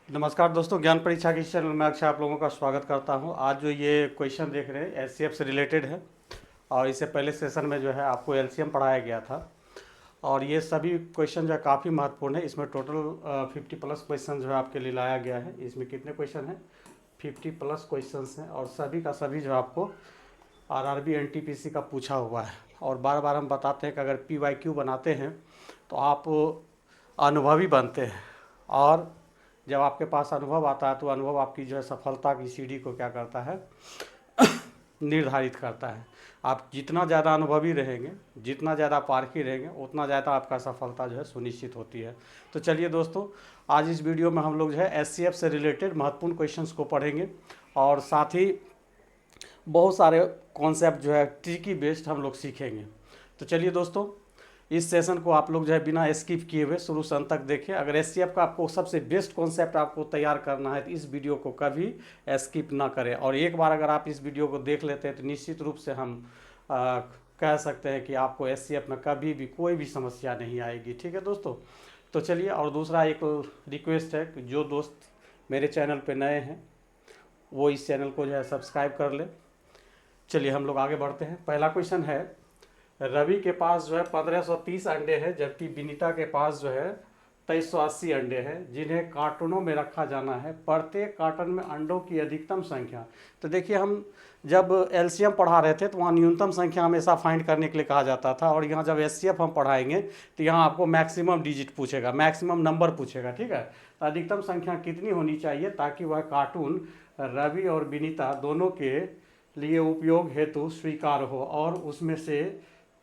नमस्कार दोस्तों, ज्ञान परीक्षा के इस चैनल में अक्षय आप लोगों का स्वागत करता हूं। आज जो ये क्वेश्चन देख रहे हैं एचसीएफ से रिलेटेड है और इससे पहले सेशन में जो है आपको एलसीएम पढ़ाया गया था और ये सभी क्वेश्चन जो है काफ़ी महत्वपूर्ण है। इसमें टोटल 50+ क्वेश्चन जो है आपके लिए लाया गया है। इसमें कितने क्वेश्चन हैं? 50+ क्वेश्चन हैं और सभी का सभी जो आपको आरआरबी एनटीपीसी का पूछा हुआ है। और बार बार हम बताते हैं कि अगर पीवाईक्यू बनाते हैं तो आप अनुभवी बनते हैं और जब आपके पास अनुभव आता है तो अनुभव आपकी जो है सफलता की सीढ़ी को क्या करता है निर्धारित करता है। आप जितना ज़्यादा अनुभवी रहेंगे, जितना ज़्यादा पारखी रहेंगे, उतना ज़्यादा आपका सफलता जो है सुनिश्चित होती है। तो चलिए दोस्तों, आज इस वीडियो में हम लोग जो है एचसीएफ से रिलेटेड महत्वपूर्ण क्वेश्चंस को पढ़ेंगे और साथ ही बहुत सारे कॉन्सेप्ट जो है ट्रिकी बेस्ड हम लोग सीखेंगे। तो चलिए दोस्तों, इस सेशन को आप लोग जो है बिना स्किप किए हुए शुरू से अंत तक देखें। अगर एचसीएफ का आपको सबसे बेस्ट कॉन्सेप्ट आपको तैयार करना है तो इस वीडियो को कभी स्किप ना करें। और एक बार अगर आप इस वीडियो को देख लेते हैं तो निश्चित रूप से हम कह सकते हैं कि आपको एचसीएफ में कभी भी कोई भी समस्या नहीं आएगी। ठीक है दोस्तों, तो चलिए। और दूसरा एक रिक्वेस्ट है कि जो दोस्त मेरे चैनल पर नए हैं वो इस चैनल को जो है सब्सक्राइब कर ले। चलिए हम लोग आगे बढ़ते हैं। पहला क्वेश्चन है, रवि के पास जो है 1530 अंडे हैं जबकि विनीता के पास जो है 2380 अंडे हैं जिन्हें कार्टूनों में रखा जाना है। प्रत्येक कार्टन में अंडों की अधिकतम संख्या। तो देखिए, हम जब एलसीएम पढ़ा रहे थे तो वहाँ न्यूनतम संख्या हमेशा फाइंड करने के लिए कहा जाता था और यहाँ जब एचसीएफ हम पढ़ाएंगे तो यहाँ आपको मैक्सिमम डिजिट पूछेगा, मैक्सिमम नंबर पूछेगा। ठीक है, तो अधिकतम संख्या कितनी होनी चाहिए ताकि वह कार्टून रवि और विनीता दोनों के लिए उपयोग हेतु स्वीकार हो और उसमें से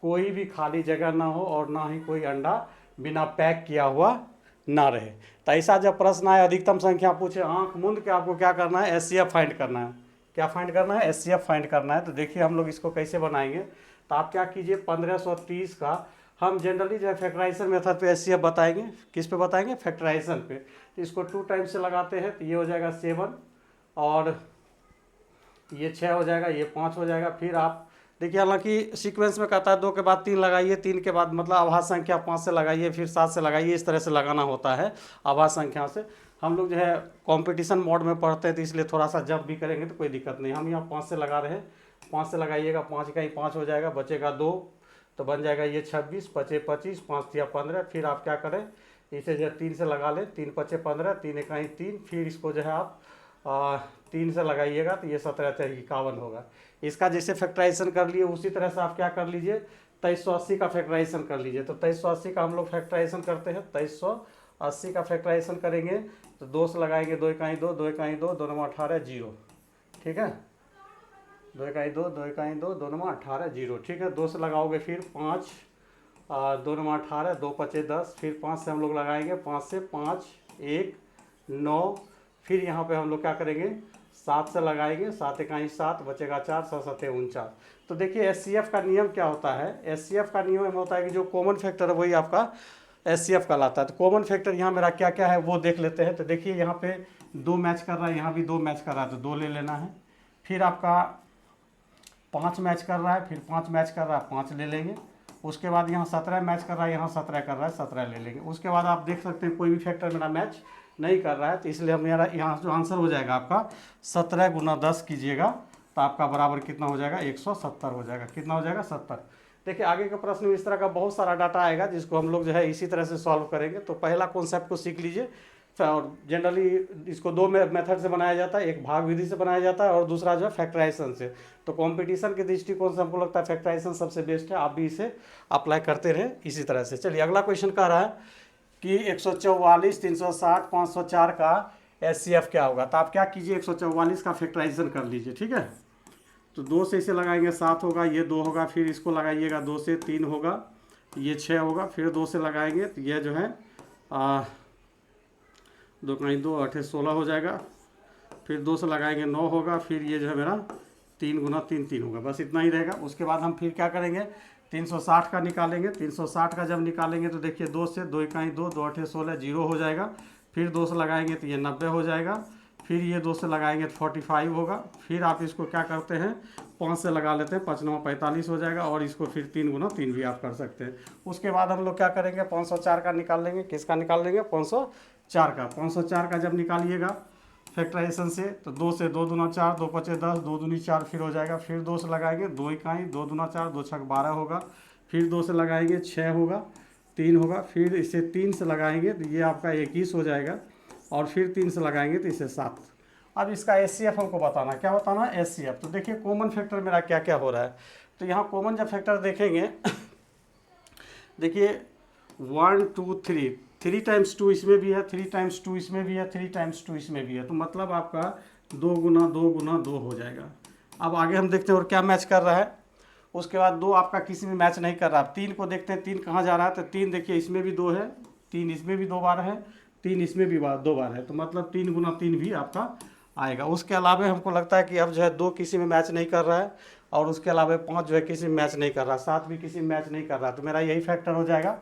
कोई भी खाली जगह ना हो और ना ही कोई अंडा बिना पैक किया हुआ ना रहे। तो ऐसा जब प्रश्न आए, अधिकतम संख्या पूछे, आंख मूंद के आपको क्या करना है? एचसीएफ फाइंड करना है। क्या फाइंड करना है? एचसीएफ फाइंड करना है। तो देखिए हम लोग इसको कैसे बनाएंगे। तो आप क्या कीजिए, 1530 का हम जनरली जो है फैक्टराइजेशन मेथड पे एचसीएफ बताएंगे। किस पे बताएंगे? फैक्टराइजेशन पे। तो इसको 2 टाइम से लगाते हैं तो ये हो जाएगा 7 और ये 6 हो जाएगा, ये 5 हो जाएगा। फिर आप देखिए, हालांकि सीक्वेंस में कहता है 2 के बाद 3 लगाइए, 3 के बाद मतलब आभास संख्या 5 से लगाइए, फिर 7 से लगाइए। इस तरह से लगाना होता है आभास संख्या से। हम लोग जो है कंपटीशन मोड में पढ़ते हैं तो इसलिए थोड़ा सा जब भी करेंगे तो कोई दिक्कत नहीं। हम यहाँ 5 से लगा रहे हैं। 5 से लगाइएगा, 5 का ही 5 हो जाएगा, बचेगा 2 तो बन जाएगा ये 26, बचे 25, 5 या 15। फिर आप क्या करें, इसे जो है 3 से लगा लें, 3 बचे 15, 3 इकाई 3। फिर इसको जो है आप 3 से लगाइएगा तो ये 17×51 होगा। इसका जैसे फैक्टराइजेशन कर लिए उसी तरह से आप क्या कर लीजिए, 2380 का फैक्टराइजेशन कर लीजिए। तो 2380 का हम लोग फैक्टराइजेशन करते हैं। 2380 का फैक्टराइजेशन करेंगे तो 2 से लगाएंगे, 2 इकाई 2, 2 इकाई 2, 2 9 18 0। ठीक है, 2 इकाई 2, 2 इकाई 2, 2 9 18 0। ठीक है, 2 से लगाओगे फिर 5, 2 9 18, 2 5 10। फिर 5 से हम लोग लगाएंगे, 5 से 5 1 9। फिर यहाँ पे हम लोग क्या करेंगे, 7 से लगाएंगे, 7 इकाई 7, बचेगा 4, 7 7 49। तो देखिए एचसीएफ का नियम क्या होता है। एचसीएफ का नियम होता है कि जो कॉमन फैक्टर है वही आपका एचसीएफ कहलाता है। तो कॉमन फैक्टर यहाँ मेरा क्या क्या है वो देख लेते हैं। तो देखिए यहाँ पे 2 मैच कर रहा है, यहाँ भी 2 मैच कर रहा है तो 2 ले लेना है। फिर आपका 5 मैच कर रहा है, फिर 5 मैच कर रहा है, 5 ले लेंगे। उसके बाद यहाँ 17 मैच कर रहा है, यहाँ 17 कर रहा है, 17 ले लेंगे। उसके बाद आप देख सकते हैं कोई भी फैक्टर मेरा मैच नहीं कर रहा है तो इसलिए हम मेरा यहाँ जो आंसर हो जाएगा आपका 17 × 10 कीजिएगा तो आपका बराबर कितना हो जाएगा, 170 हो जाएगा। कितना हो जाएगा? 70। देखिए आगे के प्रश्न में इस तरह का बहुत सारा डाटा आएगा जिसको हम लोग जो है इसी तरह से सॉल्व करेंगे। तो पहला कॉन्सेप्ट को सीख लीजिए। और जनरली इसको 2 मेथड से बनाया जाता है, एक भाग विधि से बनाया जाता है और दूसरा जो है फैक्टराइजेशन से। तो कंपटीशन के दृष्टिकोण से हमको लगता है फैक्टराइजेशन सबसे बेस्ट है। आप भी इसे अप्लाई करते रहें इसी तरह से। चलिए अगला क्वेश्चन कह रहा है कि 144, 360, 504 का एचसीएफ क्या होगा। तो आप क्या कीजिए, 144 का फैक्टराइजेशन कर लीजिए। ठीक है, तो 2 से इसे लगाएंगे 7 होगा, ये 2 होगा। फिर इसको लगाइएगा 2 से 3 होगा, ये 6 होगा। फिर 2 से लगाएंगे तो यह जो है 2 कहीं 2 8 16 हो जाएगा। फिर 2 से लगाएंगे 9 होगा। फिर ये जो है मेरा 3 × 3 3 होगा। बस इतना ही रहेगा। उसके बाद हम फिर क्या करेंगे, 360 का निकालेंगे। 360 का जब निकालेंगे तो देखिए 2 से 2 इकाई 2, 2 8 16 0 हो जाएगा। फिर 2 से लगाएंगे तो ये 90 हो जाएगा। फिर ये 2 से लगाएंगे तो 45 होगा। फिर आप इसको क्या करते हैं, 5 से लगा लेते हैं, 5 9 45 हो जाएगा। और इसको फिर 3 × 3 भी आप कर सकते हैं। उसके बाद हम लोग क्या करेंगे, 504 का निकाल लेंगे। किसका निकाल लेंगे? 4 का, 504 का जब निकालिएगा फैक्टराइजेशन से तो 2 से 2 दूना 4, 2 पचे 10, 2 दूनी 4 फिर हो जाएगा, फिर 2 से लगाएंगे 2 इकाई, 2 दूना 4, 2 छक 12 होगा, फिर 2 से लगाएंगे 6 होगा, 3 होगा, फिर इसे 3 से लगाएंगे तो ये आपका 21 हो जाएगा, और फिर 3 से लगाएंगे तो इसे 7। अब इसका SCF हमको बताना, क्या बताना है SCF। तो देखिए कॉमन फैक्टर मेरा क्या क्या हो रहा है, तो यहाँ कॉमन जब फैक्टर देखेंगे देखिए 1 2 3, 3 टाइम्स 2 इसमें भी है, 3 टाइम्स 2 इसमें भी है, 3 टाइम्स 2 इसमें भी है, तो मतलब आपका 2 गुना 2 गुना 2 हो जाएगा। अब आगे हम देखते हैं और क्या मैच कर रहा है। उसके बाद 2 आपका किसी में मैच नहीं कर रहा। 3 को देखते हैं 3 कहाँ जा रहा है, तो 3 देखिए इसमें भी 2 है, 3 इसमें भी 2 बार है, 3 इसमें भी 2 बार है, तो मतलब 3 गुना 3 भी आपका आएगा। उसके अलावा हमको लगता है कि अब जो है 2 किसी में मैच नहीं कर रहा है, और उसके अलावा 5 जो है किसी में मैच नहीं कर रहा, 7 भी किसी में मैच नहीं कर रहा, तो मेरा यही फैक्टर हो जाएगा।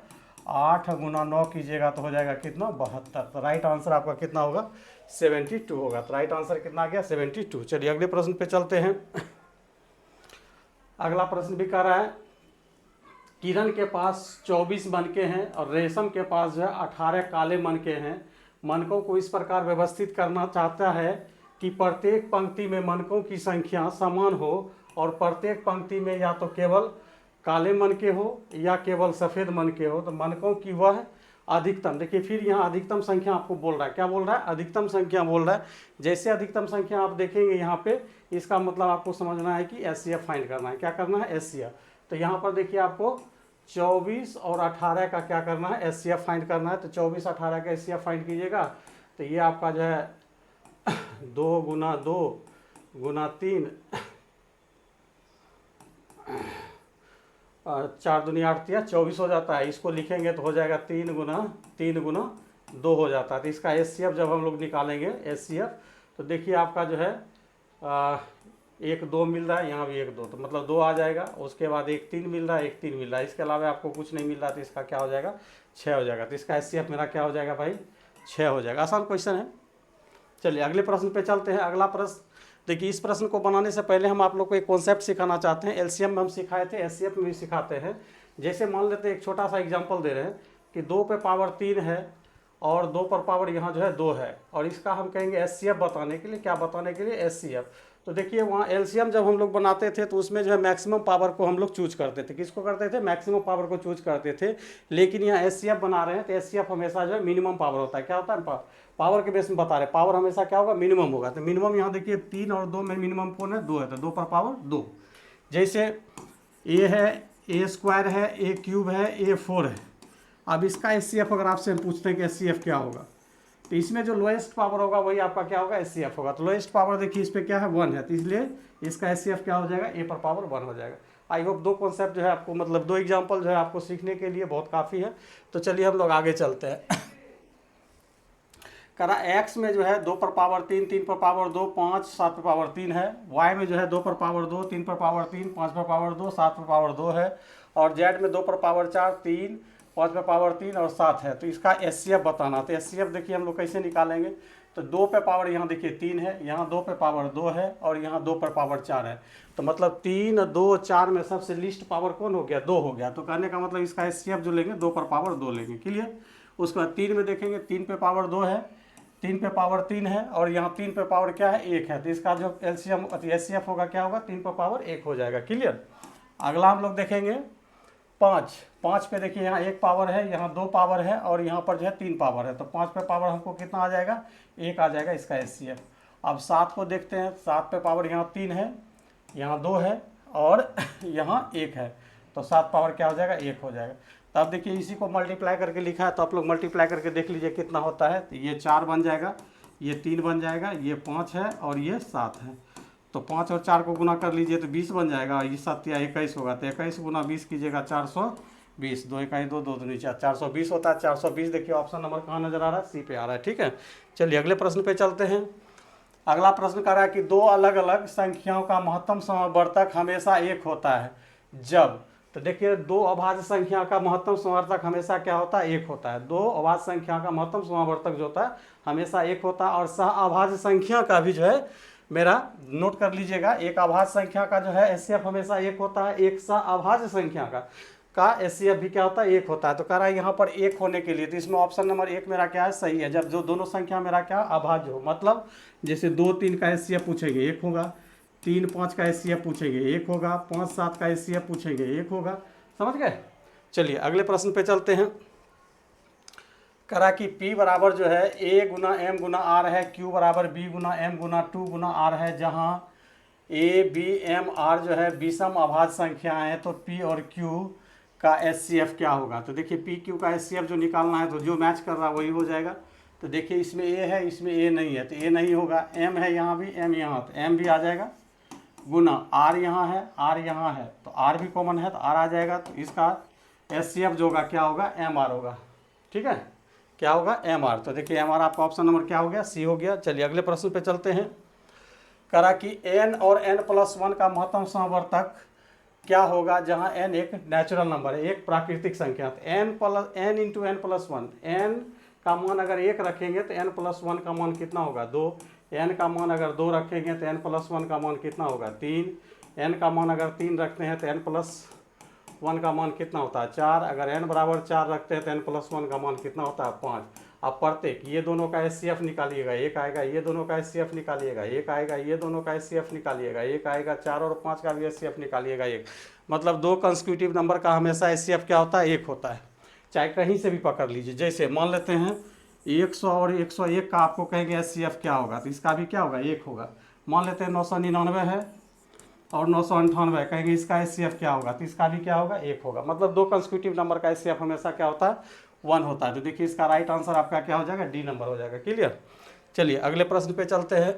8 गुना 9 कीजिएगा तो हो जाएगा कितना, 72। तो राइट आंसर आपका कितना होगा, 72 होगा। तो राइट आंसर कितना आ गया, 72। चलिए अगले प्रश्न पे चलते हैं। अगला प्रश्न भी कह रहा है किरण के पास 24 मनके हैं और रेशम के पास जो है 18 काले मनके हैं। मनकों को इस प्रकार व्यवस्थित करना चाहता है कि प्रत्येक पंक्ति में मनकों की संख्या समान हो और प्रत्येक पंक्ति में या तो केवल काले मनके हो या केवल सफ़ेद मनके हो। तो मनकों की वह अधिकतम, देखिए फिर यहाँ अधिकतम संख्या आपको बोल रहा है, क्या बोल रहा है, अधिकतम संख्या बोल रहा है। जैसे अधिकतम संख्या आप देखेंगे यहाँ पे, इसका मतलब आपको समझना है कि SCF फाइंड करना है। क्या करना है, SCF। तो यहाँ पर देखिए आपको 24 और 18 का क्या करना है, SCF फाइंड करना है। तो 24 18 का SCF फाइंड कीजिएगा तो ये आपका जो है 2 गुना 2 गुना 3 4 दूनी 8 या 24 हो जाता है। इसको लिखेंगे तो हो जाएगा 3 गुना 2 हो जाता है। तो इसका SCF जब हम लोग निकालेंगे SCF, तो देखिए आपका जो है 1 2 मिल रहा है, यहाँ भी 1 2, तो मतलब 2 आ जाएगा। उसके बाद 1 3 मिल रहा है, 1 3 मिल रहा है, इसके अलावा आपको कुछ नहीं मिल रहा, तो इसका क्या हो जाएगा, 6 हो जाएगा। तो इसका SCF मेरा क्या हो जाएगा भाई, 6 हो जाएगा। आसान क्वेश्चन है। चलिए अगले प्रश्न पे चलते हैं। अगला प्रश्न देखिए, इस प्रश्न को बनाने से पहले हम आप लोग को एक कॉन्सेप्ट सिखाना चाहते हैं। LCM में हम सिखाए थे, SCF में भी सिखाते हैं। जैसे मान लेते हैं, एक छोटा सा एग्जांपल दे रहे हैं कि 2 पे पावर 3 है और 2 पर पावर यहाँ जो है 2 है, और इसका हम कहेंगे SCF बताने के लिए, क्या बताने के लिए, SCF। तो देखिए वहाँ LCM जब हम लोग बनाते थे तो उसमें जो है मैक्सिमम पावर को हम लोग चूज करते थे। किसको करते थे, मैक्सिमम पावर को चूज करते थे। लेकिन यहाँ SCF बना रहे हैं तो SCF हमेशा जो है मिनिमम पावर होता है। क्या होता है, पावर के बेस में बता रहे, पावर हमेशा क्या होगा, मिनिमम होगा। तो मिनिमम यहाँ देखिए 3 और 2 में मिनिमम कौन है, 2 है, तो 2 पर पावर 2। जैसे A है, A स्क्वायर है, A क्यूब है, A 4 है। अब इसका SCF अगर आपसे पूछते हैं कि SCF क्या होगा, तो इसमें जो लोएस्ट पावर होगा वही आपका क्या होगा, SCF होगा। तो लोएस्ट पावर देखिए इस पर क्या है, 1 है, तो इसलिए इसका SCF क्या हो जाएगा, A पर पावर 1 हो जाएगा। आई होप 2 कॉन्सेप्ट जो है आपको, मतलब 2 एग्जाम्पल जो है आपको सीखने के लिए बहुत काफ़ी है। तो चलिए हम लोग आगे चलते हैं। करा X में जो है 2 पर पावर 3, 3 पर पावर 2, 5, 7 पर पावर 3 है। Y में जो है 2 पर पावर 2, 3 पर पावर 3, 5 पर पावर 2, 7 पर पावर 2 है। और Z में 2 पर पावर 4, 3, 5 पर पावर 3 और 7 है। तो इसका SCF बताना। तो SCF देखिए हम लोग कैसे निकालेंगे, तो 2 पे पावर यहाँ देखिए 3 है, यहाँ 2 पे पावर 2 है, और यहाँ 2 पर पावर 4 है। तो मतलब 3 2 4 में सबसे लिस्ट पावर कौन हो गया, 2 हो गया। तो कहने का मतलब इसका SCF जो लेंगे 2 पर पावर 2 लेंगे, क्लियर। उसके बाद 3 में देखेंगे, 3 पे पावर 2 है, 3 पे पावर 3 है, और यहाँ 3 पे पावर क्या है, 1 है। तो इसका जो LCM SCF होगा क्या होगा, 3 पे पावर 1 हो जाएगा, क्लियर। अगला हम लोग देखेंगे 5 पे देखिए यहाँ 1 पावर है, यहाँ 2 पावर है, और यहाँ पर जो है 3 पावर है। तो 5 पे पावर हमको कितना आ जाएगा, 1 आ जाएगा इसका SCF। अब 7 को देखते हैं, 7 पे पावर यहाँ 3 है, यहाँ 2 है, और यहाँ 1 है। तो 7 पावर क्या हो जाएगा, 1 हो जाएगा। तो अब देखिए इसी को मल्टीप्लाई करके लिखा है, तो आप लोग मल्टीप्लाई करके देख लीजिए कितना होता है। तो ये 4 बन जाएगा, ये 3 बन जाएगा, ये 5 है, और ये 7 है। तो 5 और 4 को गुना कर लीजिए तो 20 बन जाएगा, और ये 7 या 21 होगा। तो 21 गुना 20 कीजिएगा, 420, 2 इकाई 2, 2 दूनी 4, 420 होता है। 420 देखिए ऑप्शन नंबर कहाँ नजर आ रहा है, C पे आ रहा है, ठीक है। चलिए अगले प्रश्न पे चलते हैं। अगला प्रश्न कर रहा है कि 2 अलग अलग संख्याओं का महत्तम समवर्तक हमेशा 1 होता है जब, तो देखिए 2 अभाज्य संख्या का महत्तम समवर्तक हमेशा क्या होता है, 1 होता है। 2 अभाज्य संख्या का महत्तम समवर्तक जो होता है हमेशा 1 होता है। और सह अभाज्य संख्या का भी जो है, मेरा नोट कर लीजिएगा, एक अभाज्य संख्या का जो है SCF हमेशा 1 होता है, एक सह अभाज्य संख्या का। का HCF भी क्या होता है, 1 होता है। तो कह रहा है यहाँ पर 1 होने के लिए, तो इसमें ऑप्शन नंबर 1 मेरा क्या है, सही है। जब जो दोनों संख्या मेरा क्या अभाज्य हो, मतलब जैसे 2 3 का HCF पूछेंगे 1 होगा, 3 5 का HCF पूछेंगे 1 होगा, 5 7 का HCF पूछेंगे 1 होगा। समझ गए। चलिए अगले प्रश्न पे चलते हैं। करा कि P बराबर जो है A Guna M Guna R है, Q बराबर B गुना M गुना 2 गुना R है, जहाँ A B M R जो है विषम अभाज्य संख्याएं हैं, तो P और Q का HCF क्या होगा। तो देखिए P Q का HCF जो निकालना है, तो जो मैच कर रहा है वही हो जाएगा। तो देखिए इसमें A है, इसमें A नहीं है, तो A नहीं होगा। M है यहाँ भी, M यहाँ, तो M भी आ जाएगा, गुना R यहाँ है, R यहाँ है, तो R भी कॉमन है तो R आ जाएगा। तो इसका HCF जो होगा क्या होगा, MR होगा। ठीक है, क्या होगा, MR। तो देखिए MR आपका ऑप्शन नंबर क्या हो गया, C हो गया। चलिए अगले प्रश्न पे चलते हैं। करा कि n और n+1 का महत्तम समवर्तक क्या होगा, जहां n एक नेचुरल नंबर है, एक प्राकृतिक संख्या। तो n इंटू n+1, n का मान अगर 1 रखेंगे तो n+1 का मान कितना होगा, 2। n का मान अगर 2 रखेंगे तो n+1 का मान कितना होगा, 3। n का मान अगर 3 रखते हैं तो n+1 का मान कितना होता है, 4। अगर n बराबर 4 रखते हैं तो n+1 का मान कितना होता है, 5। अब प्रत्येक ये दोनों का HCF निकालिएगा, 1 आएगा, ये दोनों का HCF निकालिएगा 1 आएगा, ये दोनों का HCF निकालिएगा 1 आएगा, 4 और 5 का भी HCF निकालिएगा 1। मतलब 2 कंसेक्यूटिव नंबर का हमेशा HCF क्या होता है, 1 होता है। चाहे कहीं से भी पकड़ लीजिए। जैसे मान लेते हैं 100 और 101 का आपको कहेंगे HCF क्या होगा, तो इसका भी क्या होगा, 1 होगा। मान लेते हैं 999 है और 998 कहेंगे, इसका HCF क्या होगा, तो इसका भी क्या होगा, 1 होगा। मतलब 2 कंसेक्यूटिव नंबर का HCF हमेशा क्या होता है, 1 होता है। तो देखिए इसका राइट आंसर आपका क्या हो जाएगा, डी नंबर हो जाएगा। क्लियर। चलिए अगले प्रश्न पे चलते हैं।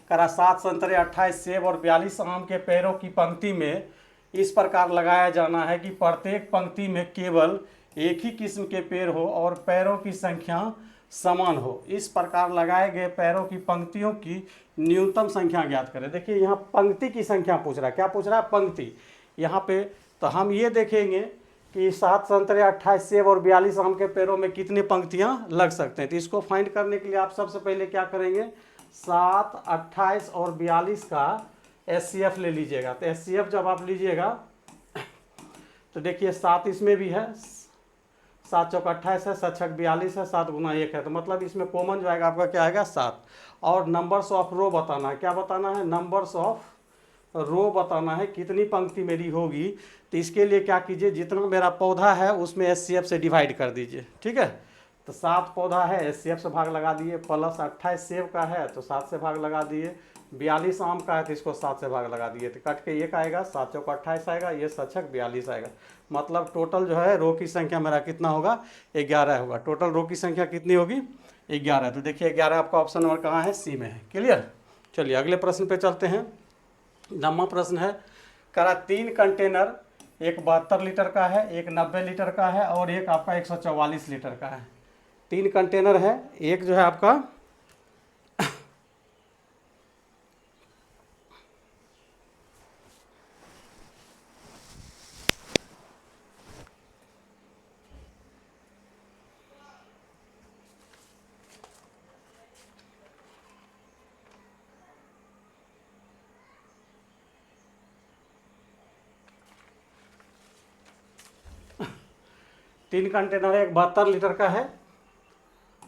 करा 7 संतरे 28 सेब और 42 आम के पेड़ों की पंक्ति में इस प्रकार लगाया जाना है कि प्रत्येक पंक्ति में केवल एक ही किस्म के पेड़ हो और पैरों की संख्या समान हो। इस प्रकार लगाए गए पैरों की पंक्तियों की न्यूनतम संख्या ज्ञात करें। देखिए यहाँ पंक्ति की संख्या पूछ रहा है, क्या पूछ रहा है, पंक्ति। यहाँ पे तो हम ये देखेंगे कि 7 संतरे 28 सेब और 42 आम के पेड़ों में कितनी पंक्तियां लग सकते हैं। तो इसको फाइंड करने के लिए आप सबसे पहले क्या करेंगे, 7, 28 और 42 का HCF ले लीजिएगा। तो HCF जब आप लीजिएगा तो देखिए 7 इसमें भी है, 7 चौक 28 है, 7 छक 42 है, 7 गुना 1 है, तो मतलब इसमें कॉमन जो आएगा आपका क्या आएगा, 7। और नंबर्स ऑफ रो बताना है, क्या बताना है, नंबर्स ऑफ रो बताना है, कितनी पंक्ति मेरी होगी। तो इसके लिए क्या कीजिए, जितना मेरा पौधा है उसमें HCF से डिवाइड कर दीजिए। ठीक है, तो 7 पौधा है, HCF से भाग लगा दिए, प्लस 28 सेब का है तो 7 से भाग लगा दिए, 42 आम का है तो इसको 7 से भाग लगा दिए, तो कट के 1 आएगा, 7 चौक 28 आएगा, ये 7 छक 42 आएगा। मतलब टोटल जो है रो की संख्या मेरा कितना होगा, 11 होगा। टोटल रो की संख्या कितनी होगी, 11। तो देखिए 11 आपका ऑप्शन नंबर कहाँ है, सी में है। क्लियर। चलिए अगले प्रश्न पे चलते हैं। 9वां प्रश्न है, करा 3 कंटेनर, एक 72 लीटर का है, एक 90 लीटर का है और एक आपका 144 लीटर का है। 3 कंटेनर है, एक जो है आपका 3 कंटेनर है, एक 72 लीटर का है,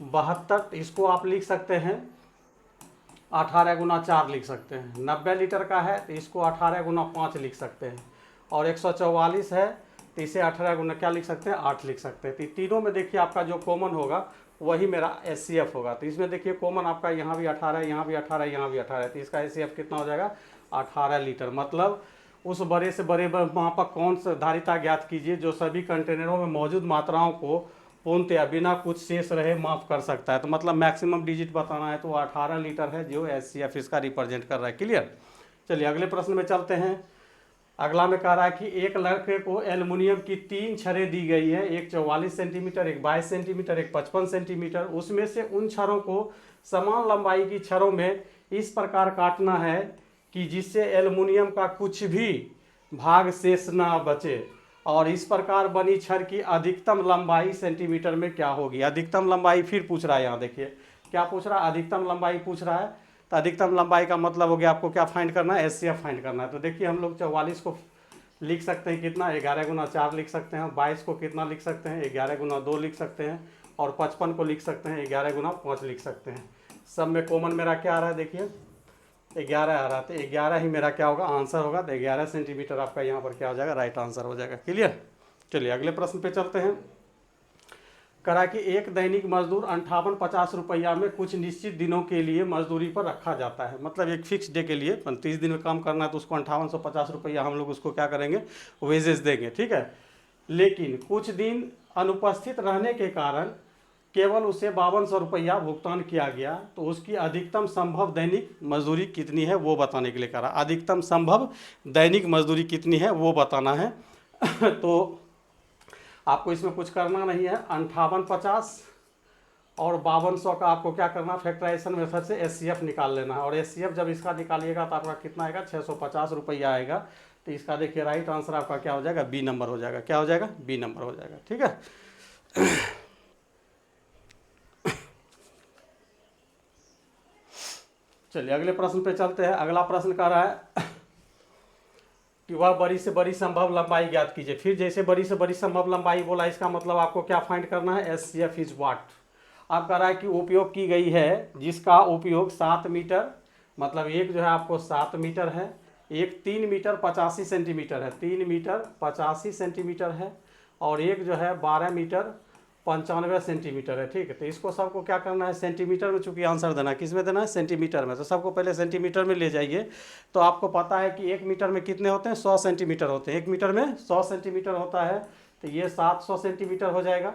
72 इसको आप लिख सकते हैं 18 गुना 4 लिख सकते हैं। 90 लीटर का है तो इसको 18 गुना 5 लिख सकते हैं। और 144 है तो इसे 18 गुना क्या लिख सकते हैं, 8 लिख सकते हैं। तो तीनों में देखिए आपका जो कॉमन होगा वही मेरा HCF होगा। तो इसमें देखिए कॉमन आपका यहाँ भी 18, यहाँ भी 18, यहाँ भी 18 है, तो इसका HCF कितना हो जाएगा, 18 लीटर। मतलब उस बड़े से बड़े वहाँ पर कौन सा धारिता ज्ञात कीजिए जो सभी कंटेनरों में मौजूद मात्राओं को पूर्णतया बिना कुछ शेष रहे माफ कर सकता है। तो मतलब मैक्सिमम डिजिट बताना है तो 18 लीटर है जो HCF इसका रिप्रेजेंट कर रहा है। क्लियर। चलिए अगले प्रश्न में चलते हैं। अगला में कह रहा है कि एक लड़के को एल्युमिनियम की 3 छड़ें दी गई है, एक 44 सेंटीमीटर, एक 22 सेंटीमीटर, एक 55 सेंटीमीटर। उसमें से उन छड़ों को समान लंबाई की छड़ों में इस प्रकार काटना है कि जिससे एल्युमिनियम का कुछ भी भाग शेष ना बचे। और इस प्रकार बनी छड़ की अधिकतम लंबाई सेंटीमीटर में क्या होगी। अधिकतम लंबाई फिर पूछ रहा है, यहाँ देखिए क्या पूछ रहा है, अधिकतम लंबाई पूछ रहा है। तो अधिकतम लंबाई का मतलब हो गया आपको क्या फाइंड करना है, HCF फाइंड करना है। तो देखिए हम लोग 44 को लिख सकते हैं कितना, 11 गुना 4 लिख सकते हैं। 22 को कितना लिख सकते हैं, 11 गुना 2 लिख सकते हैं। और 55 को लिख सकते हैं 11 गुना 5 लिख सकते हैं। सब में कॉमन मेरा क्या आ रहा है, देखिए 11 आ रहा है, तो 11 ही मेरा क्या होगा, आंसर होगा। तो 11 सेंटीमीटर आपका यहाँ पर क्या हो जाएगा, राइट आंसर हो जाएगा। क्लियर। चलिए अगले प्रश्न पे चलते हैं। करा कि एक दैनिक मजदूर 58-50 रुपया में कुछ निश्चित दिनों के लिए मजदूरी पर रखा जाता है। मतलब एक फिक्स डे के लिए 30 दिन में काम करना है तो उसको 5850 रुपया हम लोग उसको क्या करेंगे, वेजेस देंगे, ठीक है। लेकिन कुछ दिन अनुपस्थित रहने के कारण केवल उसे 5200 रुपया भुगतान किया गया, तो उसकी अधिकतम संभव दैनिक मजदूरी कितनी है वो बताने के लिए कह रहा। अधिकतम संभव दैनिक मजदूरी कितनी है वो बताना है। तो आपको इसमें कुछ करना नहीं है। 5850 और 5200 का आपको क्या करना, फैक्टराइजेशन मेथड से एचसीएफ निकाल लेना है। और एचसीएफ जब इसका निकालिएगा तो आपका कितना आएगा, 650 रुपया आएगा। तो इसका देखिए राइट आंसर आपका क्या हो जाएगा, बी नंबर हो जाएगा। क्या हो जाएगा, बी नंबर हो जाएगा, ठीक है। चलिए अगले प्रश्न पे चलते हैं। अगला प्रश्न कह रहा है कि वह बड़ी से बड़ी संभव लंबाई ज्ञात कीजिए। फिर जैसे बड़ी से बड़ी संभव लंबाई बोला, इसका मतलब आपको क्या फाइंड करना है, एचसीएफ इज व्हाट। आप कह रहा है कि उपयोग की गई है जिसका उपयोग 7 मीटर, मतलब एक जो है आपको 7 मीटर है, एक 3 मीटर 85 सेंटीमीटर है, 3 मीटर 85 सेंटीमीटर है, और एक जो है 12 मीटर 95 सेंटीमीटर है, ठीक है। तो इसको सबको क्या करना है, सेंटीमीटर में, चूंकि आंसर देना है किस में देना है, सेंटीमीटर में। तो सबको पहले सेंटीमीटर में ले जाइए। तो आपको पता है कि 1 मीटर में कितने होते हैं, 100 सेंटीमीटर होते हैं। 1 मीटर में 100 सेंटीमीटर होता है। तो ये 700 सेंटीमीटर हो जाएगा।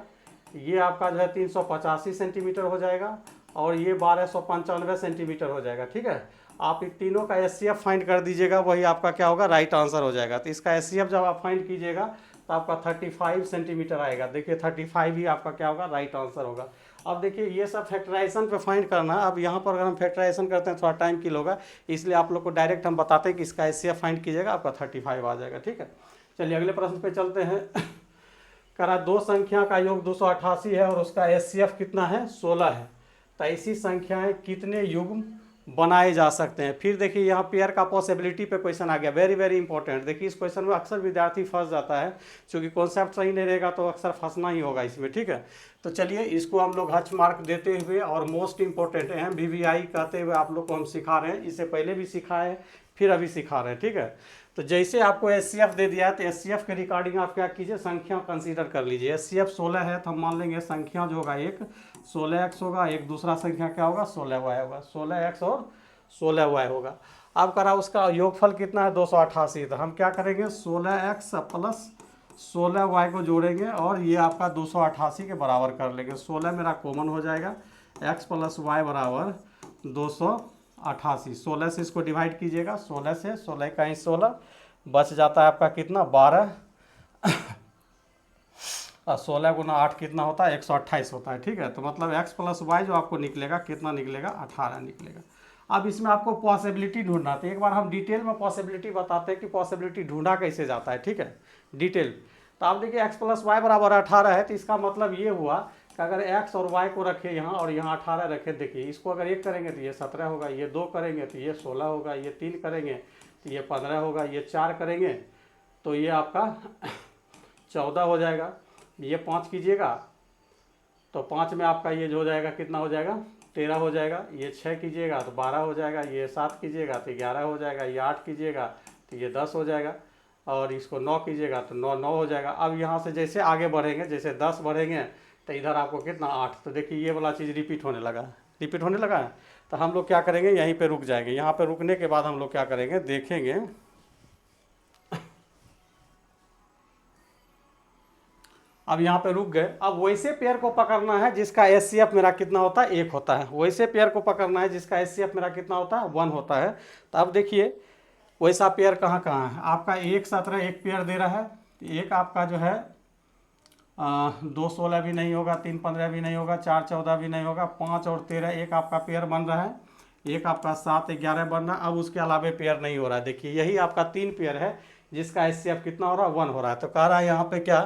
ये आपका जो है 385 सेंटीमीटर हो जाएगा, और ये 1295 सेंटीमीटर हो जाएगा, ठीक है। आप इन तीनों का एचसीएफ फाइंड कर दीजिएगा, वही आपका क्या होगा, राइट आंसर हो जाएगा। तो इसका एचसीएफ जब आप फाइंड कीजिएगा तो आपका 35 सेंटीमीटर आएगा। देखिए 35 ही आपका क्या होगा, राइट आंसर होगा। अब देखिए ये सब फैक्टराइजेशन पे फाइंड करना है। अब यहाँ पर अगर हम फैक्टराइजेशन करते हैं थोड़ा टाइम किल होगा, इसलिए आप लोग को डायरेक्ट हम बताते हैं कि इसका एचसीएफ फाइंड कीजिएगा, आपका 35 आ जाएगा, ठीक है। चलिए अगले प्रश्न पे चलते हैं। करा दो संख्या का योग 288 है और उसका एचसीएफ कितना है, 16 है। तो ऐसी संख्याएं कितने युग्म बनाए जा सकते हैं। फिर देखिए यहाँ पेयर का पॉसिबिलिटी पे क्वेश्चन आ गया, वेरी वेरी इंपॉर्टेंट। देखिए इस क्वेश्चन में अक्सर विद्यार्थी फंस जाता है, क्योंकि कॉन्सेप्ट सही नहीं रहेगा तो अक्सर फंसना ही होगा इसमें, ठीक है। तो चलिए इसको हम लोग हच मार्क देते हुए, और मोस्ट इंपॉर्टेंट अहम VVI कहते हुए आप लोग को हम सिखा रहे हैं। इससे पहले भी सिखाए, फिर अभी सिखा रहे हैं, ठीक है। तो जैसे आपको एचसीएफ दे दिया है, तो एचसीएफ के रिगार्डिंग आप क्या कीजिए, संख्या कंसीडर कर लीजिए। एचसीएफ 16 है तो हम मान लेंगे संख्या जो होगा एक 16x होगा, एक दूसरा संख्या क्या होगा, 16y होगा। 16x और 16y होगा। अब करा उसका योगफल कितना है, 288। तो हम क्या करेंगे, 16x प्लस 16y को जोड़ेंगे और ये आपका 288 के बराबर कर लेंगे। 16 मेरा कॉमन हो जाएगा, x प्लस वाई बराबर 288। 16 से इसको डिवाइड कीजिएगा, 16 से 16 का ही 16 बच जाता है आपका कितना, 12। और 16 गुना 8 कितना होता है, 128 होता है, ठीक है। तो मतलब x प्लस वाई जो आपको निकलेगा कितना निकलेगा, 18 निकलेगा। अब इसमें आपको पॉसिबिलिटी ढूंढना, तो एक बार हम डिटेल में पॉसिबिलिटी बताते हैं कि पॉसिबिलिटी ढूंढा कैसे जाता है, ठीक है, डिटेल। तो आप देखिए x प्लस वाई बराबर 18 है, तो इसका मतलब ये हुआ कि अगर x और y को रखे यहाँ और यहाँ 18 रखे, देखिए इसको अगर 1 करेंगे तो ये 17 होगा, ये 2 करेंगे तो ये 16 होगा, ये 3 करेंगे तो ये 15 होगा, ये 4 करेंगे तो ये आपका 14 हो जाएगा। ये 5 कीजिएगा तो 5 में आपका ये जो हो जाएगा कितना हो जाएगा, 13 हो जाएगा। ये 6 कीजिएगा तो 12 हो जाएगा। ये 7 कीजिएगा तो 11 हो जाएगा। ये 8 कीजिएगा तो ये 10 हो जाएगा। और इसको 9 कीजिएगा तो 9 हो जाएगा। अब यहाँ से जैसे आगे बढ़ेंगे, जैसे 10 बढ़ेंगे तो इधर आपको कितना 8। तो देखिए ये वाला चीज़ रिपीट होने लगा है, तो हम लोग क्या करेंगे, यहीं पे रुक जाएंगे। यहाँ पे रुकने के बाद हम लोग क्या करेंगे, देखेंगे। अब यहाँ पे रुक गए। अब वैसे पेयर को पकड़ना है जिसका एचसीएफ मेरा कितना होता है, 1 होता है। वैसे पेयर को पकड़ना है जिसका एचसीएफ मेरा कितना होता है, 1 होता है। तो अब देखिए वैसा पेयर कहाँ कहाँ है। आपका 1 17 एक पेयर दे रहा है, एक आपका जो है 2 16 भी नहीं होगा, 3 15 भी नहीं होगा, 4 14 भी नहीं होगा, 5 और 13 एक आपका पेयर बन रहा है, एक आपका 7 11 बन रहा है। अब उसके अलावा पेयर नहीं हो रहा है। देखिए यही आपका 3 पेयर है जिसका एचसीएफ कितना हो रहा है, 1 हो रहा है। तो कह रहा है यहाँ पे क्या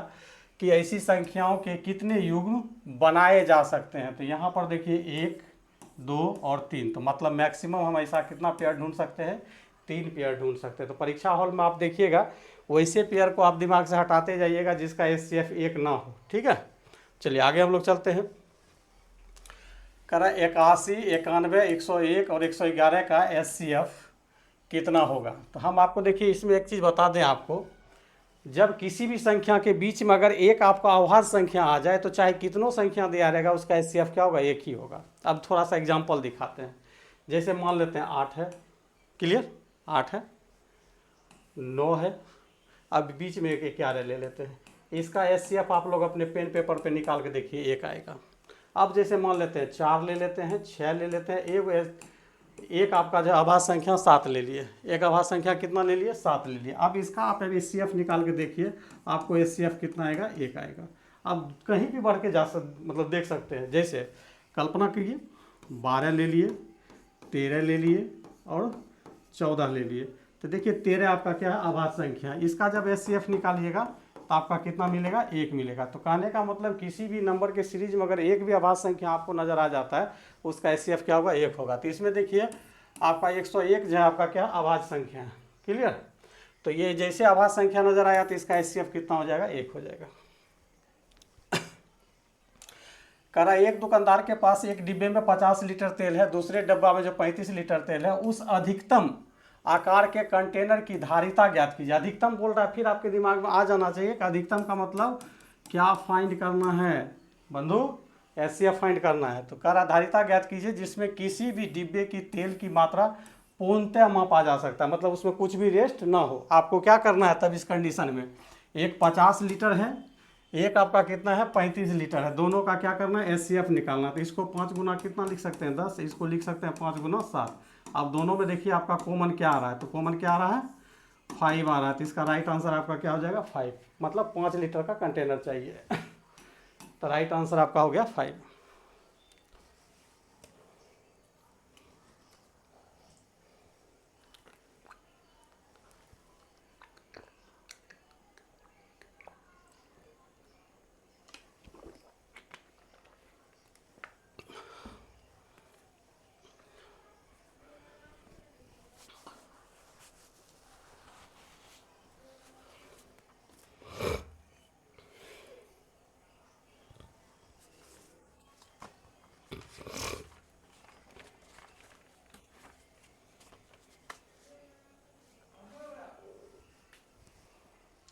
कि ऐसी संख्याओं के कितने युग्म बनाए जा सकते हैं। तो यहाँ पर देखिए 1 2 और 3, तो मतलब मैक्सिमम हम ऐसा कितना पेयर ढूंढ सकते हैं, 3 पेयर ढूंढ सकते हैं। तो परीक्षा हॉल में आप देखिएगा वैसे पेयर को आप दिमाग से हटाते जाइएगा जिसका HCF 1 ना हो, ठीक है। चलिए आगे हम लोग चलते हैं। करा 81, 91, 101 और 111 का HCF कितना होगा। तो हम आपको देखिए इसमें एक चीज़ बता दें आपको, जब किसी भी संख्या के बीच में अगर एक आपका अभाज्य संख्या आ जाए तो चाहे कितनों संख्या दिया रहेगा उसका HCF क्या होगा, एक ही होगा। अब थोड़ा सा एग्जांपल दिखाते हैं। जैसे मान लेते हैं 8 है, क्लियर, 8 है, 9 है, अब बीच में एक 11 ले लेते हैं। इसका HCF आप लोग अपने पेन पेपर पे निकाल के देखिए, एक आएगा। अब जैसे मान लेते हैं 4 ले लेते हैं, 6 ले लेते हैं, एक आपका जो अभाज्य संख्या 7 ले लिए, एक अभाज्य संख्या कितना ले लिए, 7 ले लिए। अब इसका आप HCF निकाल के देखिए, आपको HCF कितना आएगा, 1 आएगा। अब कहीं भी बढ़ के मतलब देख सकते हैं। जैसे कल्पना कीजिए 12 ले लिए, 13 ले लिए और 14 ले लिए। तो देखिए 13 आपका क्या है, अभाज्य संख्या। इसका जब HCF निकालिएगा तो आपका कितना मिलेगा, 1 मिलेगा। तो कहने का मतलब किसी भी नंबर के सीरीज में अगर एक भी अभाज्य संख्या आपको नजर आ जाता है उसका HCF क्या होगा, 1 होगा। तो इसमें देखिए आपका 101 जो है आपका क्या अभाज्य संख्या है, क्लियर। तो ये जैसे अभाज्य संख्या नजर आया तो इसका HCF कितना हो जाएगा, 1 हो जाएगा। करा एक दुकानदार के पास एक डिब्बे में 50 लीटर तेल है, दूसरे डब्बा में जो 35 लीटर तेल है, उस अधिकतम आकार के कंटेनर की धारिता ज्ञात कीजिए। अधिकतम बोल रहा है, फिर आपके दिमाग में आ जाना चाहिए कि अधिकतम का मतलब क्या फाइंड करना है बंधु, HCF फाइंड करना है। तो करा धारिता ज्ञात कीजिए जिसमें किसी भी डिब्बे की तेल की मात्रा पूर्णतः मापा जा सकता है, मतलब उसमें कुछ भी रेस्ट ना हो। आपको क्या करना है तब इस कंडीशन में, एक 50 लीटर है, एक आपका कितना है 35 लीटर है, दोनों का क्या करना है, HCF निकालना। तो इसको 5 गुना कितना लिख सकते हैं, 10, इसको लिख सकते हैं 5 गुना 7। अब दोनों में देखिए आपका कॉमन क्या आ रहा है, तो कॉमन क्या आ रहा है, 5 आ रहा है। तो इसका राइट आंसर आपका क्या हो जाएगा, 5, मतलब 5 लीटर का कंटेनर चाहिए। तो राइट आंसर आपका हो गया 5।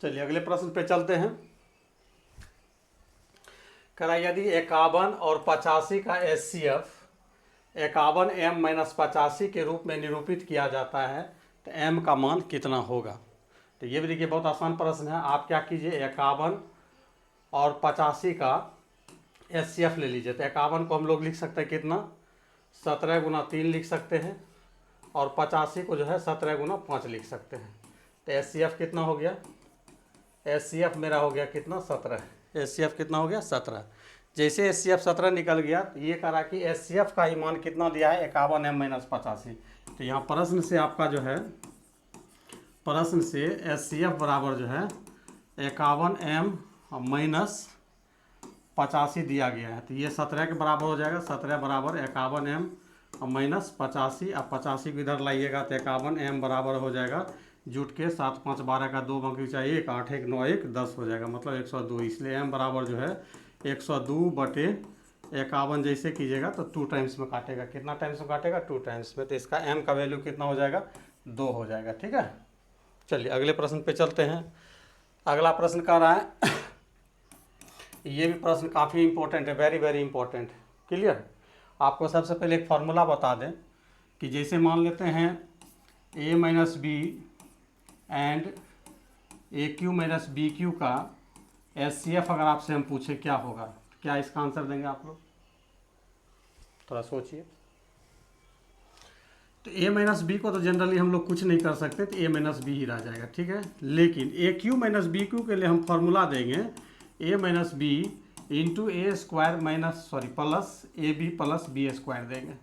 चलिए अगले प्रश्न पे चलते हैं। करा यदि 51 और 85 का HCF 51 m - 85 के रूप में निरूपित किया जाता है तो m का मान कितना होगा। तो ये भी देखिए बहुत आसान प्रश्न है। आप क्या कीजिए, 51 और 85 का HCF ले लीजिए। तो 51 को हम लोग लिख सकते हैं कितना, 17 गुना 3 लिख सकते हैं, और 85 को जो है 17 गुना 5 लिख सकते हैं। तो HCF कितना हो गया, HCF मेरा हो गया कितना, 17। HCF कितना हो गया, 17। जैसे HCF 17 निकल गया तो ये करा कि HCF का ही मान कितना दिया है, 51 m - 85। तो यहाँ प्रश्न से आपका जो है, प्रश्न से HCF बराबर जो है 51 m - 85 दिया गया है। तो ये 17 के बराबर हो जाएगा, 17 बराबर 51 m - 85। अब 85 को इधर लाइएगा तो 51 m बराबर हो जाएगा, जुट के 7 5 12 का 2 बाकी चाहिए, 1 8 1 9 1 10 हो जाएगा, मतलब 102। इसलिए m बराबर जो है 102 बटे 51 जैसे कीजिएगा तो 2 टाइम्स में काटेगा। कितना टाइम्स में काटेगा, 2 टाइम्स में। तो इसका m का वैल्यू कितना हो जाएगा, 2 हो जाएगा, ठीक है। चलिए अगले प्रश्न पे चलते हैं। अगला प्रश्न कह रहा है, ये भी प्रश्न काफ़ी इंपॉर्टेंट है, वेरी वेरी इंपॉर्टेंट, क्लियर। आपको सबसे पहले एक फार्मूला बता दें कि जैसे मान लेते हैं a - b and AQ - BQ का HCF अगर आपसे हम पूछे क्या होगा, तो क्या इसका आंसर देंगे आप लोग, थोड़ा सोचिए। तो a - b को तो जनरली हम लोग कुछ नहीं कर सकते, तो a - b ही रह जाएगा, ठीक है। लेकिन AQ - BQ के लिए हम फॉर्मूला देंगे a - b into A² plus AB plus B² देंगे।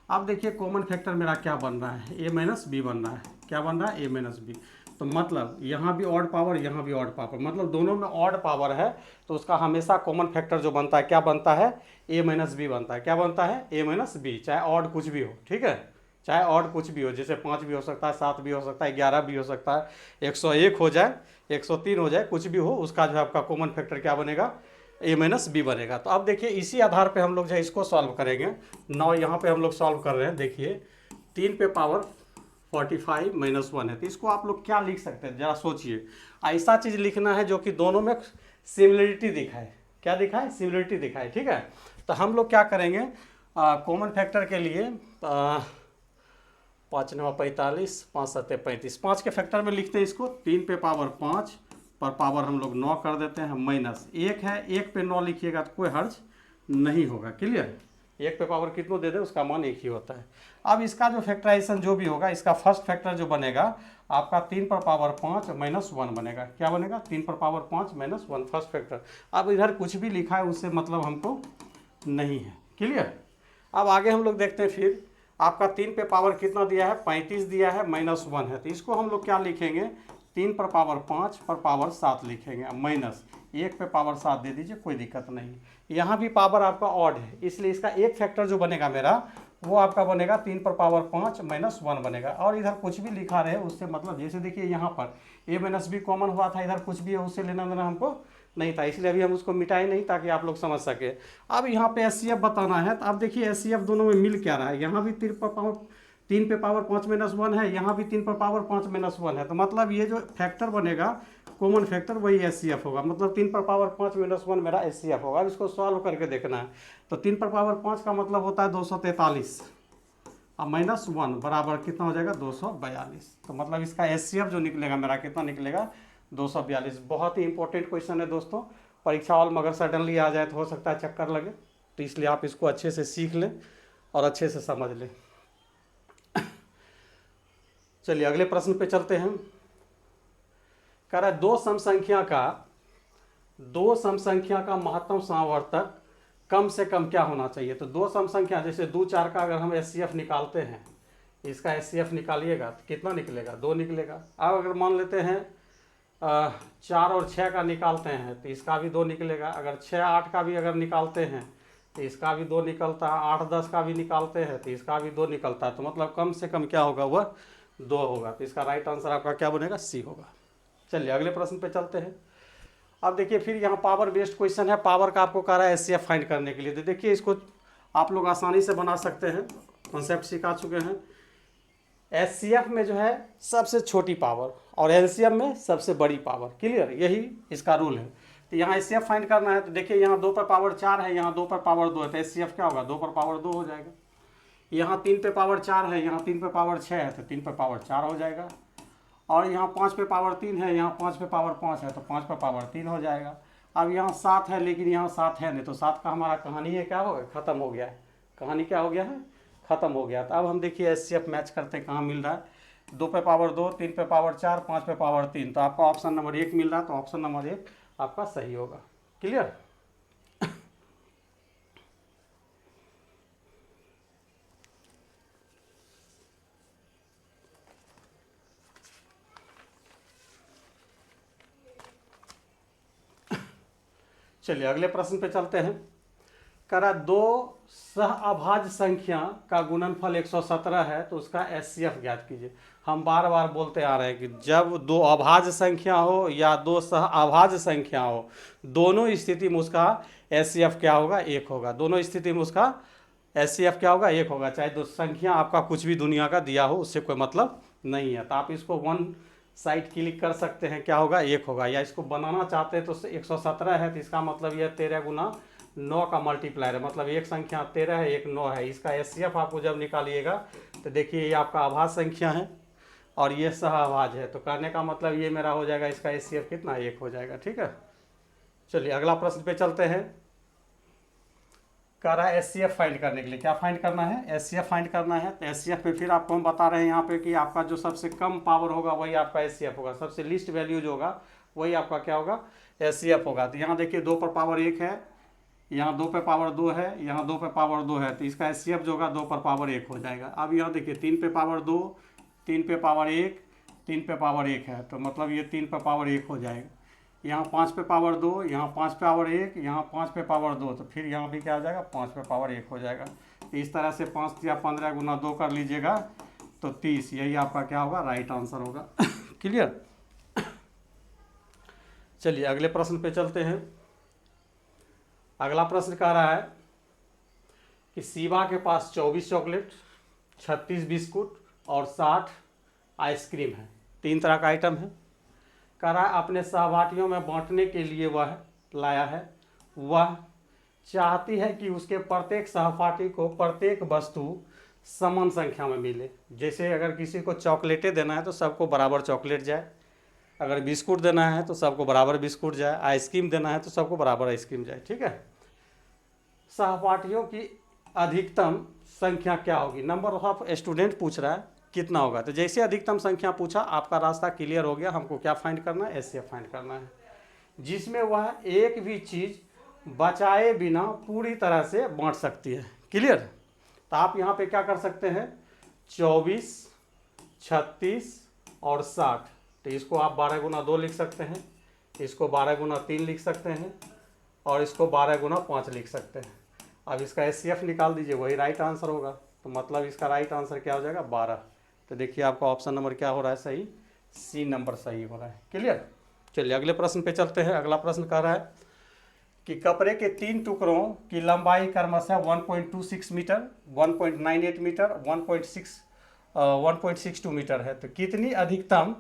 अब देखिए कॉमन फैक्टर मेरा क्या बन रहा है, a - b बन रहा है। क्या बन रहा है, a - b। तो मतलब यहाँ भी ऑड पावर, यहाँ भी ऑड पावर, मतलब दोनों में ऑड पावर है, तो उसका हमेशा कॉमन फैक्टर जो बनता है क्या बनता है, a - b बनता है। क्या बनता है, a - b, चाहे ऑड कुछ भी हो, ठीक है, चाहे ऑड कुछ भी हो, जैसे 5 भी हो सकता है, 7 भी हो सकता है, 11 भी हो सकता है, 101 हो जाए 103 हो जाए, कुछ भी हो, उसका जो है आपका कॉमन फैक्टर क्या बनेगा, a-b बनेगा। तो अब देखिए इसी आधार पे हम लोग जो है इसको सॉल्व करेंगे। 9 यहाँ पे हम लोग सॉल्व कर रहे हैं। देखिए 3 पे पावर 45 माइनस 1 है, तो इसको आप लोग क्या लिख सकते हैं, जरा सोचिए। ऐसा चीज़ लिखना है जो कि दोनों में सिमिलरिटी दिखाए। क्या दिखाए, सिमिलरिटी दिखाए, ठीक है। तो हम लोग क्या करेंगे, कॉमन फैक्टर के लिए 5 9 45, 5 7 35, 5 के फैक्टर में लिखते हैं इसको। 3 पे पावर 5 पर पावर हम लोग 9 कर देते हैं, माइनस 1 है, 1 पे 9 लिखिएगा तो कोई हर्ज नहीं होगा। क्लियर, 1 पे पावर कितना दे दे उसका मान 1 ही होता है। अब इसका जो फैक्टराइजेशन जो भी होगा, इसका फर्स्ट फैक्टर जो बनेगा आपका 3 पर पावर 5 माइनस 1 बनेगा। क्या बनेगा, 3 पर पावर 5 माइनस 1 फर्स्ट फैक्टर। अब इधर कुछ भी लिखा है उससे मतलब हमको नहीं है। क्लियर, अब आगे हम लोग देखते हैं। फिर आपका 3 पे पावर कितना दिया है, 35 दिया है, माइनस 1 है, तो इसको हम लोग क्या लिखेंगे, 3 पर पावर 5 पर पावर 7 लिखेंगे, माइनस 1 पे पावर 7 दे दीजिए, कोई दिक्कत नहीं। यहाँ भी पावर आपका ऑड है, इसलिए इसका एक फैक्टर जो बनेगा मेरा वो आपका बनेगा 3 पर पावर 5 माइनस 1 बनेगा। और इधर कुछ भी लिखा रहे उससे मतलब, जैसे देखिए यहाँ पर a-b कॉमन हुआ था, इधर कुछ भी है उससे लेना देना हमको नहीं था, इसलिए अभी हम उसको मिटाए नहीं ताकि आप लोग समझ सके। अब यहाँ पे एचसीएफ बताना है, तो अब देखिए एचसीएफ दोनों में मिल क्या रहा है, यहाँ भी 3 पे पावर 5 माइनस 1 है, यहाँ भी 3 पर पावर 5 माइनस 1 है, तो मतलब ये जो फैक्टर बनेगा कॉमन फैक्टर वही एचसीएफ होगा, मतलब 3 पर पावर 5 माइनस 1 मेरा एचसीएफ होगा। अब इसको सॉल्व करके देखना है, तो 3 पर पावर 5 का मतलब होता है 243, अब माइनस 1 बराबर कितना हो जाएगा, 242। तो मतलब इसका एचसीएफ जो निकलेगा मेरा कितना निकलेगा, 242। बहुत ही इंपॉर्टेंट क्वेश्चन है दोस्तों, परीक्षा हॉल में अगर सडनली आ जाए तो हो सकता है चक्कर लगे, तो इसलिए आप इसको अच्छे से सीख लें और अच्छे से समझ लें। चलिए अगले प्रश्न पे चलते हैं। कह रहा है दो सम संख्या का महत्तम समावर्तक कम से कम क्या होना चाहिए। तो दो सम संख्या जैसे 2 4 का अगर हम एचसीएफ निकालते हैं, इसका एचसीएफ निकालिएगा तो कितना निकलेगा, 2 निकलेगा। अब अगर मान लेते हैं 4 और 6 का निकालते हैं तो इसका भी 2 निकलेगा। अगर 6 8 का भी अगर निकालते हैं तो इसका भी 2 निकलता है। 8 10 का भी निकालते हैं तो इसका भी 2 निकलता है। तो मतलब कम से कम क्या होगा, वह 2 होगा। तो इसका राइट आंसर आपका क्या बनेगा, सी होगा। चलिए अगले प्रश्न पे चलते हैं। अब देखिए फिर यहाँ पावर बेस्ड क्वेश्चन है। पावर का आपको कह रहा है एचसीएफ फाइंड करने के लिए, तो देखिए इसको आप लोग आसानी से बना सकते हैं, कॉन्सेप्ट सिखा चुके हैं। एचसीएफ में जो है सबसे छोटी पावर और एलसीएम में सबसे बड़ी पावर। क्लियर, यही इसका रूल है। तो यहाँ एचसीएफ फाइंड करना है, तो देखिए यहाँ 2 पर पावर 4 है, यहाँ 2 पर पावर 2 है, तो एचसीएफ क्या होगा, 2 पर पावर 2 हो जाएगा। यहाँ 3 पे पावर 4 है, यहाँ 3 पे पावर 6 है, तो 3 पे पावर 4 हो जाएगा। और यहाँ 5 पे पावर 3 है, यहाँ 5 पे पावर 5 है, तो 5 पे पावर 3 हो जाएगा। अब यहाँ 7 है, लेकिन यहाँ 7 है नहीं, तो 7 का हमारा कहानी है क्या होगा, खत्म हो गया है। कहानी क्या हो गया है, खत्म हो गया। तो अब हम देखिए एचसीएफ मैच करते हैं, कहाँ मिल रहा है। 2 पे पावर 2, 3 पे पावर 4, 5 पे पावर 3, तो आपका ऑप्शन नंबर 1 मिल रहा है। तो ऑप्शन नंबर 1 आपका सही होगा। क्लियर, चलिए अगले प्रश्न पे चलते हैं। करा दो सहअभाज्य संख्या का गुणनफल 117 है, तो उसका एचसीएफ ज्ञात कीजिए। हम बार बार बोलते आ रहे हैं कि जब दो अभाज्य संख्या हो या दो सहअभाज्य संख्या हो, दोनों स्थिति में उसका एचसीएफ क्या होगा, 1 होगा। दोनों स्थिति में उसका एचसीएफ क्या होगा, 1 होगा। चाहे दो संख्या आपका कुछ भी दुनिया का दिया हो, उससे कोई मतलब नहीं है। तो आप इसको 1 साइड क्लिक कर सकते हैं, क्या होगा, 1 होगा। या इसको बनाना चाहते हैं तो 117 है, तो इसका मतलब यह 13 गुना 9 का मल्टीप्लायर है, मतलब एक संख्या 13 है, एक 9 है। इसका एचसीएफ आपको जब निकालिएगा तो देखिए ये आपका अभाज्य संख्या है और ये सहअभाज्य है, तो कहने का मतलब ये मेरा हो जाएगा, इसका एचसीएफ कितना, 1 हो जाएगा। ठीक है, चलिए अगला प्रश्न पे चलते हैं। कह रहा है एचसीएफ फाइंड करने के लिए, क्या फाइंड करना है, एचसीएफ फाइंड करना है। तो एचसीएफ पे फिर आपको हम बता रहे हैं यहाँ पे कि आपका जो सबसे कम पावर होगा वही आपका एचसीएफ होगा, सबसे लीस्ट वैल्यू जो होगा वही आपका क्या होगा, एचसीएफ होगा। तो यहाँ देखिए 2 पर पावर 1 है, यहाँ 2 पे पावर 2 है, यहाँ 2 पे पावर 2 है, तो इसका एचसीएफ जो होगा 2 पर पावर 1 हो जाएगा। अब यहाँ देखिए 3 पे पावर 2, 3 पे पावर 1, 3 पे पावर 1 है, तो मतलब ये 3 पे पावर 1 हो जाएगा। यहाँ 5 पे पावर 2, यहाँ 5 पे पावर 1, यहाँ 5 पे पावर 2, तो फिर यहाँ भी क्या हो जाएगा, 5 पे पावर 1 हो जाएगा। तो इस तरह से 5 या 15 गुना 2 कर लीजिएगा तो 30, यही आपका क्या होगा, राइट आंसर होगा। क्लियर, चलिए अगले प्रश्न पे चलते हैं। अगला प्रश्न कह रहा है कि शिवा के पास 24 चॉकलेट, 36 बिस्कुट और 60 आइसक्रीम है। 3 तरह का आइटम है। कह रहा है अपने सहपाठियों में बांटने के लिए वह लाया है। वह चाहती है कि उसके प्रत्येक सहपाठी को प्रत्येक वस्तु समान संख्या में मिले। जैसे अगर किसी को चॉकलेटें देना है तो सबको बराबर चॉकलेट जाए, अगर बिस्कुट देना है तो सबको बराबर बिस्कुट जाए, आइसक्रीम देना है तो सबको बराबर आइसक्रीम जाए। ठीक है। सहपाठियों की अधिकतम संख्या क्या होगी? नंबर ऑफ स्टूडेंट पूछ रहा है कितना होगा। तो जैसे अधिकतम संख्या पूछा आपका रास्ता क्लियर हो गया। हमको क्या फाइंड करना है? एचसीएफ फाइंड करना है, जिसमें वह एक भी चीज़ बचाए बिना पूरी तरह से बांट सकती है। क्लियर। तो आप यहाँ पे क्या कर सकते हैं? 24, 36 और 60। तो इसको आप 12 गुना 2 लिख सकते हैं, इसको 12 गुना 3 लिख सकते हैं और इसको 12 गुना 5 लिख सकते हैं। अब इसका एचसीएफ निकाल दीजिए, वही राइट आंसर होगा। तो मतलब इसका राइट आंसर क्या हो जाएगा? 12। तो देखिए आपका ऑप्शन नंबर क्या हो रहा है? सही, सी नंबर सही हो रहा है। क्लियर। चलिए अगले प्रश्न पे चलते हैं। अगला प्रश्न कह रहा है कि कपड़े के 3 टुकड़ों की लंबाई क्रमशः 1.26 मीटर, 1.98 मीटर, 1.62 मीटर है। तो कितनी अधिकतम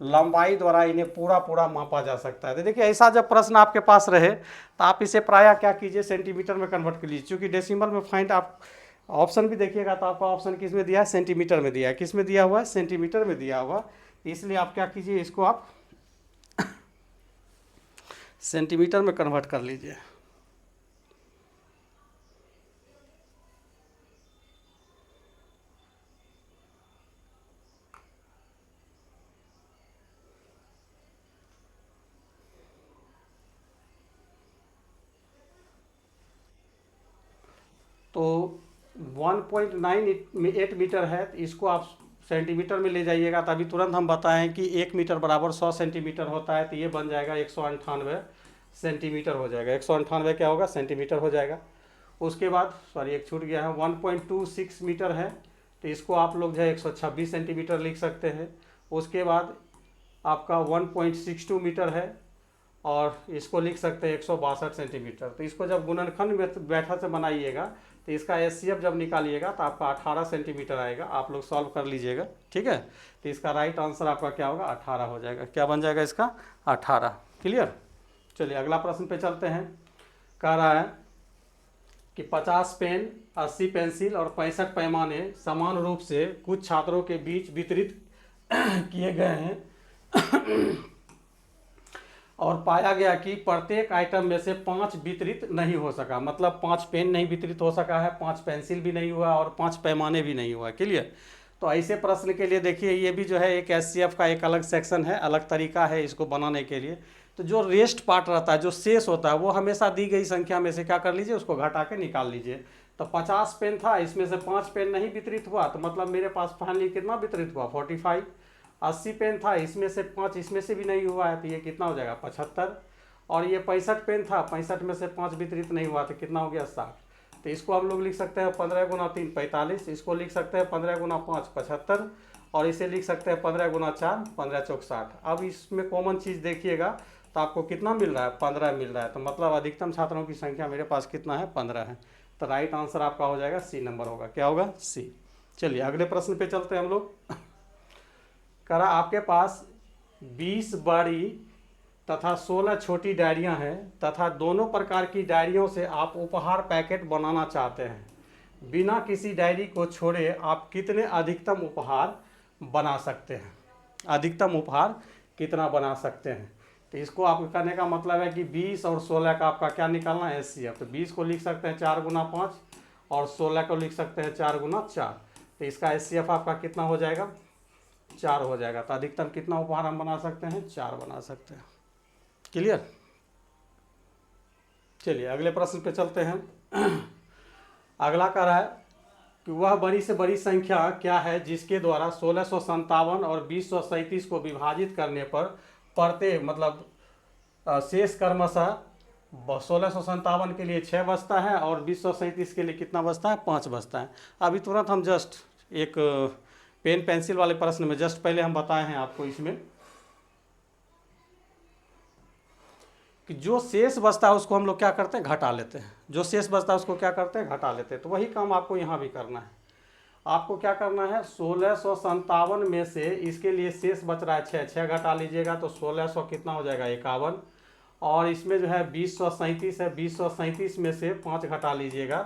लंबाई द्वारा इन्हें पूरा मापा जा सकता है? तो देखिए ऐसा जब प्रश्न आपके पास रहे तो आप इसे प्रायः क्या कीजिए? सेंटीमीटर में कन्वर्ट कर लीजिए। क्योंकि डेसिमल में फाइंड आप ऑप्शन भी देखिएगा तो आपका ऑप्शन किस में दिया है? सेंटीमीटर में दिया है। किस में दिया हुआ है? सेंटीमीटर में दिया हुआ। इसलिए आप क्या कीजिए? इसको आप सेंटीमीटर में कन्वर्ट कर लीजिए। तो 1.98 मीटर है, तो इसको आप सेंटीमीटर में ले जाइएगा तो अभी तुरंत हम बताएं कि 1 मीटर बराबर 100 सेंटीमीटर होता है। तो ये बन जाएगा 198 सेंटीमीटर हो जाएगा। 198 क्या होगा? सेंटीमीटर हो जाएगा। उसके बाद सॉरी एक छूट गया है, 1.26 मीटर है तो इसको आप लोग जो है 126 सेंटीमीटर लिख सकते हैं। उसके बाद आपका 1.62 मीटर है और इसको लिख सकते हैं 162 सेंटीमीटर। तो इसको जब गुणनखंड मेथड से बनाइएगा तो इसका एचसीएफ जब निकालिएगा तो आपका 18 सेंटीमीटर आएगा। आप लोग सॉल्व कर लीजिएगा। ठीक है। तो इसका राइट आंसर आपका क्या होगा? 18 हो जाएगा। क्या बन जाएगा इसका? 18। क्लियर। चलिए अगला प्रश्न पे चलते हैं। कह रहा है कि 50 पेन, 80 पेंसिल और 65 पैमाने समान रूप से कुछ छात्रों के बीच वितरित किए गए हैं और पाया गया कि प्रत्येक आइटम में से 5 वितरित नहीं हो सका। मतलब 5 पेन नहीं वितरित हो सका है, 5 पेंसिल भी नहीं हुआ और 5 पैमाने भी नहीं हुआ। क्लियर। तो ऐसे प्रश्न के लिए देखिए ये भी जो है एक एचसीएफ का एक अलग सेक्शन है, अलग तरीका है इसको बनाने के लिए। तो जो रेस्ट पार्ट रहता है, जो शेष होता है, वो हमेशा दी गई संख्या में से क्या कर लीजिए? उसको घटा के निकाल लीजिए। तो 50 पेन था, इसमें से 5 पेन नहीं वितरित हुआ तो मतलब मेरे पास फाइनली कितना वितरित हुआ? 45। 80 पेन था, इसमें से 5 इसमें से भी नहीं हुआ है तो ये कितना हो जाएगा? 75। और ये 65 पेन था, 65 में से 5 वितरित नहीं हुआ तो कितना हो गया? 60। तो इसको हम लोग लिख सकते हैं 15 गुना 3 45, इसको लिख सकते हैं 15 गुना 5 75 और इसे लिख सकते हैं 15 गुना 4 15 चौक 60। अब इसमें कॉमन चीज़ देखिएगा तो आपको कितना मिल रहा है? 15 मिल रहा है। तो मतलब अधिकतम छात्रों की संख्या मेरे पास कितना है? 15 है। तो राइट आंसर आपका हो जाएगा सी नंबर होगा। क्या होगा? सी। चलिए अगले प्रश्न पे चलते हैं हम लोग। करा आपके पास 20 बड़ी तथा 16 छोटी डायरियां हैं तथा दोनों प्रकार की डायरियों से आप उपहार पैकेट बनाना चाहते हैं। बिना किसी डायरी को छोड़े आप कितने अधिकतम उपहार बना सकते हैं? अधिकतम उपहार कितना बना सकते हैं? तो इसको आप करने का मतलब है कि 20 और 16 का आपका क्या निकालना है? एचसीएफ। तो 20 को लिख सकते हैं 4 गुना 5 और 16 को लिख सकते हैं 4 गुना 4। तो इसका एचसीएफ आपका कितना हो जाएगा? 4 हो जाएगा। तो अधिकतम कितना उपहार हम बना सकते हैं? 4 बना सकते हैं। क्लियर। चलिए अगले प्रश्न पे चलते हैं। अगला कह रहा है कि वह बड़ी से बड़ी संख्या क्या है जिसके द्वारा 1657 और 2037 को विभाजित करने पर प्रत्येक मतलब शेष क्रमशः 1657 के लिए 6 बचता है और 2037 के लिए कितना बचता है? 5 बचता है। अभी तुरंत हम जस्ट एक पेन पेंसिल वाले प्रश्न में जस्ट पहले हम बताए हैं आपको। इसमें कि जो शेष बचता है उसको हम लोग क्या करते हैं, घटा लेते हैं। जो शेष बचता है उसको क्या करते हैं, घटा लेते हैं। तो वही काम आपको यहाँ भी करना है। आपको क्या करना है, 1657 में से इसके लिए शेष बच रहा है 6, 6 घटा लीजिएगा तो 1600 कितना हो जाएगा, 51। और इसमें जो है 2037 है, 2037 में से 5 घटा लीजिएगा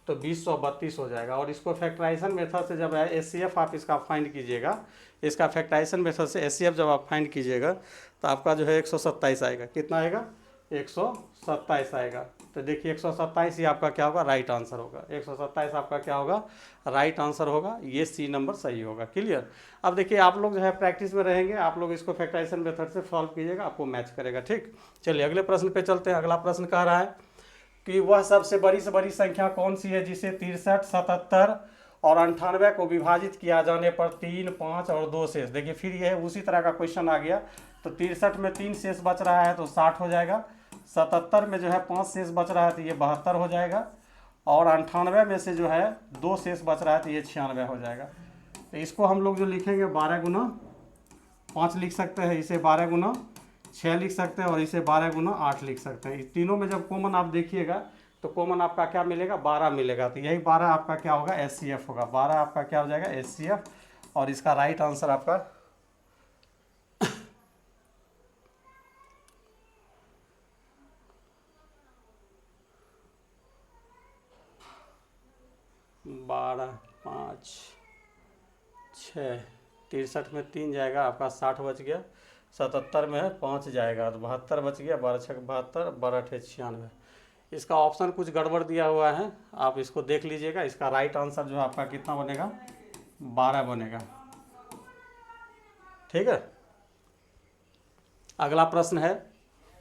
तो 2032 हो जाएगा। और इसको फैक्टराइजेशन मेथड से जब एचसीएफ आप इसका फाइंड कीजिएगा, इसका फैक्टराइजेशन मेथड से एचसीएफ जब आप फाइंड कीजिएगा तो आपका जो है 127 आएगा। कितना आएगा, 127 आएगा। तो देखिए 127 ही आपका क्या होगा, राइट आंसर होगा। 127 आपका क्या होगा, राइट आंसर होगा। ये सी नंबर सही होगा। क्लियर। अब देखिए आप लोग जो है प्रैक्टिस में रहेंगे, आप लोग इसको फैक्टराइजेशन मेथड से सॉल्व कीजिएगा, आपको मैच करेगा। ठीक, चलिए अगले प्रश्न पे चलते हैं। अगला प्रश्न कह रहा है कि वह सबसे बड़ी से बड़ी संख्या कौन सी है जिसे 63, 77 और 98 को विभाजित किया जाने पर 3, 5 और 2 शेष। देखिए फिर यह उसी तरह का क्वेश्चन आ गया। तो 63 में 3 शेष बच रहा है तो 60 हो जाएगा। 77 में जो है 5 शेष बच रहा है तो ये 72 हो जाएगा। और 98 में से जो है 2 शेष बच रहा है तो ये 96 हो जाएगा। तो इसको हम लोग जो लिखेंगे 12 गुना 5 लिख सकते हैं, इसे 12 गुना 6 लिख सकते हैं और इसे 12 गुना 8 लिख सकते हैं। इस तीनों में जब कॉमन आप देखिएगा तो कॉमन आपका क्या मिलेगा, 12 मिलेगा। तो यही 12 आपका क्या होगा, एचसीएफ होगा। 12 आपका क्या हो जाएगा, एचसीएफ। और इसका राइट आंसर आपका 12, 5, 6, 63 में 3 जाएगा आपका 60 बच गया। 77 में है 5 जाएगा तो 72 बच गया। 12 6 72, 12 8 96। इसका ऑप्शन कुछ गड़बड़ दिया हुआ है, आप इसको देख लीजिएगा। इसका राइट आंसर जो है आपका कितना बनेगा, 12 बनेगा। ठीक है। अगला प्रश्न है,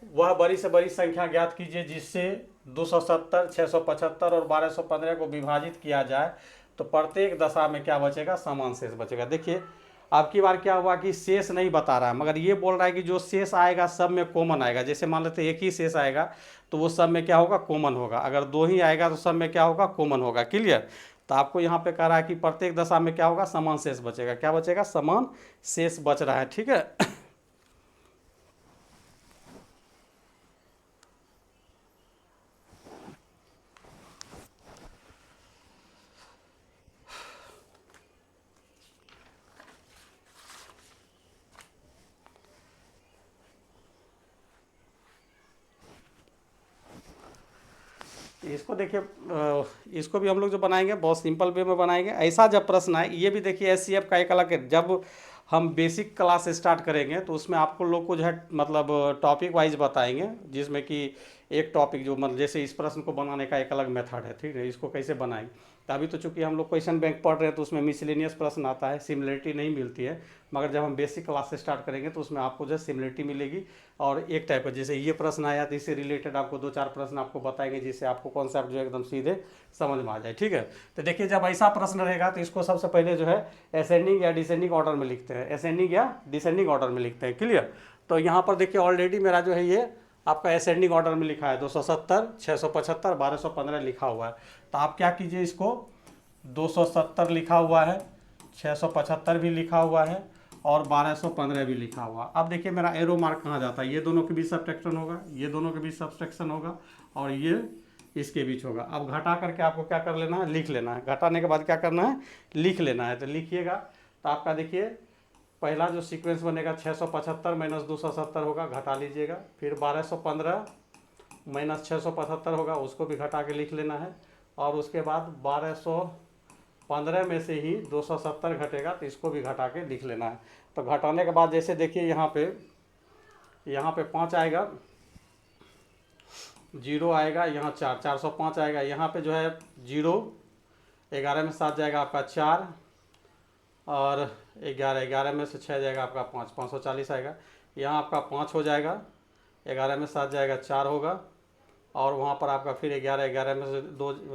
वह बड़ी से बड़ी संख्या ज्ञात कीजिए जिससे 270, 675 और 1215 को विभाजित किया जाए तो प्रत्येक दशा में क्या बचेगा, समान शेष बचेगा। देखिए अब की बार क्या हुआ कि शेष नहीं बता रहा है, मगर ये बोल रहा है कि जो शेष आएगा सब में कॉमन आएगा। जैसे मान लेते हैं एक ही शेष आएगा तो वो सब में क्या होगा, कॉमन होगा। अगर 2 ही आएगा तो सब में क्या होगा, कॉमन होगा। क्लियर। तो आपको यहाँ पे कह रहा है कि प्रत्येक दशा में क्या होगा, समान शेष बचेगा। क्या बचेगा, समान शेष बच रहा है। ठीक है। इसको देखिए, इसको भी हम लोग जो बनाएंगे बहुत सिंपल वे में बनाएंगे। ऐसा जब प्रश्न आए, ये भी देखिए एचसीएफ का एक अलग है। जब हम बेसिक क्लास स्टार्ट करेंगे तो उसमें आपको लोग को जो है मतलब टॉपिक वाइज बताएंगे, जिसमें कि एक टॉपिक जो मतलब जैसे इस प्रश्न को बनाने का एक अलग मेथड है। ठीक है, इसको कैसे बनाएंगे। तो अभी तो चूंकि हम लोग क्वेश्चन बैंक पढ़ रहे हैं तो उसमें मिसलेनियस प्रश्न आता है, सिमिलरिटी नहीं मिलती है। मगर जब हम बेसिक क्लास से स्टार्ट करेंगे तो उसमें आपको जो है सिमिलरिटी मिलेगी। और एक टाइप का जैसे ये प्रश्न आया तो इससे रिलेटेड आपको 2-4 प्रश्न आपको बताएंगे, जिससे आपको कॉन्सेप्ट जो एकदम सीधे समझ में आ जाए। ठीक है। तो देखिए जब ऐसा प्रश्न रहेगा तो इसको सबसे पहले जो है असेंडिंग या डिसेंडिंग ऑर्डर में लिखते हैं, असेंडिंग या डिसेंडिंग ऑर्डर में लिखते हैं। क्लियर। तो यहाँ पर देखिए ऑलरेडी मेरा जो है ये आपका असेंडिंग ऑर्डर में लिखा है, 270, 675, 1215 लिखा हुआ है। तो आप क्या कीजिए, इसको 270 लिखा हुआ है, 675 भी लिखा हुआ है और 1215 भी लिखा हुआ। अब देखिए मेरा एरो मार्क कहाँ जाता है, ये दोनों के बीच सब्ट्रैक्शन होगा, ये दोनों के बीच सब्ट्रैक्शन होगा और ये इसके बीच होगा। अब घटा करके आपको क्या कर लेना है, लिख लेना है। घटाने के बाद क्या करना है, लिख लेना है। तो लिखिएगा। तो आपका देखिए पहला जो सीक्वेंस बनेगा 675 माइनस 270 होगा, घटा लीजिएगा। फिर 1215 माइनस 675 होगा, उसको भी घटा के लिख लेना है। और उसके बाद 1215 में से ही 270 घटेगा तो इसको भी घटा के लिख लेना है। तो घटाने के बाद जैसे देखिए यहाँ पे 5 आएगा, 0 आएगा, यहाँ 4, 405 आएगा। यहाँ पे जो है 0, 11 में 7 जाएगा आपका 4 और 11, 11 में से 6 जाएगा आपका 5, 540 आएगा। यहाँ आपका 5 हो जाएगा, 11 में 7 जाएगा 4 होगा और वहाँ पर आपका फिर 11, 11 में से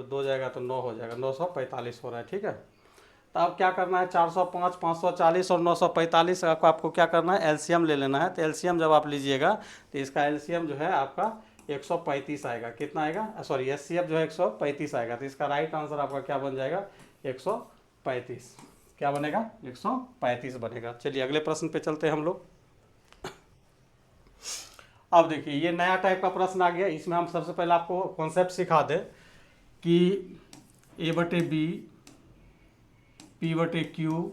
2 जाएगा तो 9 हो जाएगा, 945 हो रहा है। ठीक है। तो अब क्या करना है, 405, 540 और 945 का आपको क्या करना है, एलसीएम ले लेना है। तो एलसीएम जब आप लीजिएगा तो इसका एलसीएम जो है आपका 135 आएगा। कितना आएगा, सॉरी एचसीएफ जो है 135 आएगा। तो इसका राइट आंसर आपका क्या बन जाएगा, 135। क्या बनेगा, 135 बनेगा। चलिए अगले प्रश्न पे चलते हैं हम लोग। अब देखिए ये नया टाइप का प्रश्न आ गया। इसमें हम सबसे पहले आपको कॉन्सेप्ट सिखा दें कि A/B P/Q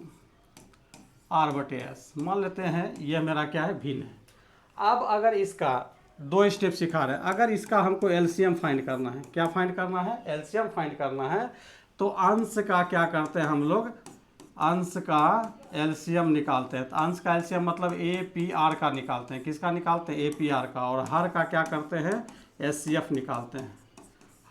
R/S, मान लेते हैं ये मेरा क्या है, भिन्न है। अब अगर इसका दो स्टेप सिखा रहे हैं, अगर इसका हमको एलसीएम फाइंड करना है, क्या फाइंड करना है, एलसीएम फाइंड करना है, तो अंश का क्या करते हैं हम लोग, अंश का एलसीएम निकालते हैं। तो अंश का एलसीएम मतलब APR का निकालते हैं। किसका निकालते हैं, APR का। और हर का क्या करते हैं, SCF निकालते हैं।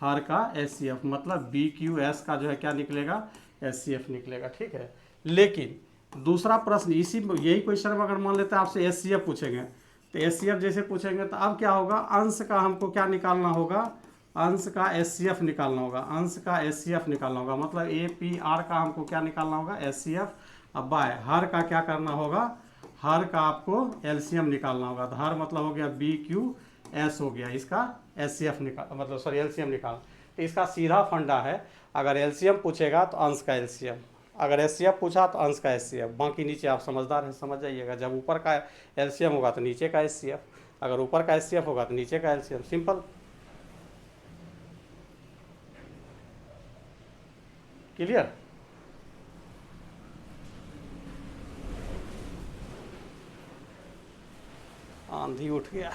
हर का SCF मतलब BQS का जो है क्या निकलेगा, SCF निकलेगा, ठीक है। लेकिन दूसरा प्रश्न इसी यही क्वेश्चन में अगर मान लेते हैं आपसे SCF पूछेंगे, तो SCF जैसे पूछेंगे तो अब क्या होगा, अंश का हमको क्या निकालना होगा, अंश का SCF निकालना होगा। अंश का SCF निकालना होगा मतलब APR का हमको क्या निकालना होगा, SCF। अब बाय हर का क्या करना होगा, हर का आपको एलसीएम निकालना होगा। तो हर मतलब हो गया BQS हो गया, इसका SCF निकाल मतलब सॉरी एलसीएम निकाल। तो इसका सीधा फंडा है, अगर एलसीएम पूछेगा तो अंश का एलसीएम, अगर SCF पूछा तो अंश का SCF। बाकी नीचे आप समझदार हैं, समझ जाइएगा, जब ऊपर का एलसीएम होगा तो नीचे का SCF, अगर ऊपर का SCF होगा तो नीचे का एलसीएम, सिंपल, क्लियर। आंधी उठ गया।